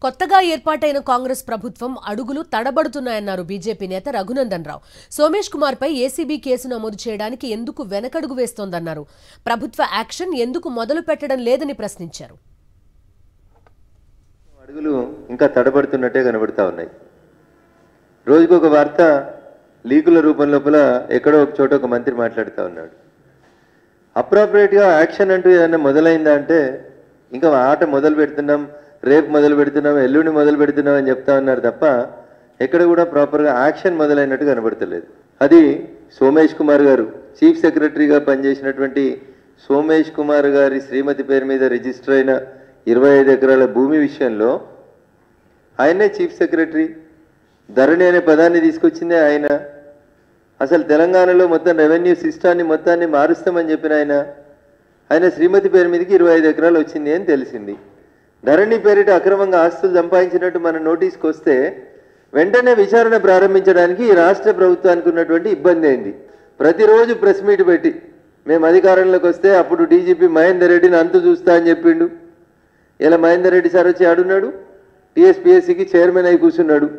కొత్తగా ఏర్పాటైన కాంగ్రెస్ ప్రభుత్వం అడుగులు తడబడుతున్నాయన్నారు బీజేపీ నేత రఘునందన్ రావు. సోమేష్ కుమార్ పై ఏసీబీ కేసు నమోదు చేయడానికి ఎందుకు వెనకడుగు వేస్తోందన్నారు. ప్రభుత్వ యాక్షన్ ఎందుకు మొదలు పెట్టడం లేదని ప్రశ్నించారు. అడుగులు ఇంకా తడబడుతున్నట్టే కనబడతా ఉన్నాయి. రోజుకొక వార్త లీకుల రూపం లోపల ఎక్కడో ఒక చోట ఒక మంత్రి మాట్లాడుతూ ఉన్నాడు. అప్రాపరేట్గా యాక్షన్ అంటూ ఏదైనా మొదలైందా అంటే ఇంకా ఆట మొదలు పెడుతున్నాం, రేపు మొదలు పెడుతున్నాం, ఎల్లుండి మొదలు పెడుతున్నాం అని చెప్తా ఉన్నారు తప్ప ఎక్కడ కూడా ప్రాపర్గా యాక్షన్ మొదలైనట్టు కనబడతలేదు. అది సోమేష్ కుమార్ గారు చీఫ్ సెక్రటరీగా పనిచేసినటువంటి సోమేష్ కుమార్ గారి శ్రీమతి పేరు మీద రిజిస్టర్ అయిన 25 ఎకరాల భూమి విషయంలో ఆయనే చీఫ్ సెక్రటరీ. ధరణి అనే పదాన్ని తీసుకొచ్చిందే ఆయన. అసలు తెలంగాణలో మొత్తం రెవెన్యూ సిస్టాన్ని మొత్తాన్ని మారుస్తామని చెప్పిన ఆయన శ్రీమతి పేరు మీదకి 25 ఎకరాలు వచ్చింది అని తెలిసింది. ధరణి పేరిట అక్రమంగా ఆస్తులు సంపాదించినట్టు మన నోటీస్కి వస్తే వెంటనే విచారణ ప్రారంభించడానికి ఈ రాష్ట్ర ప్రభుత్వానికి ఉన్నటువంటి ఇబ్బంది అయింది. ప్రతిరోజు ప్రెస్ మీట్ పెట్టి మేము అధికారంలోకి వస్తే అప్పుడు డీజీపీ మహేందర్ రెడ్డిని అంతు చూస్తా అని చెప్పిండు. ఇలా మహేందర్ రెడ్డి సార్ వచ్చి ఆడున్నాడు, టీఎస్పీఎస్సీకి చైర్మన్ అయి కూర్చున్నాడు.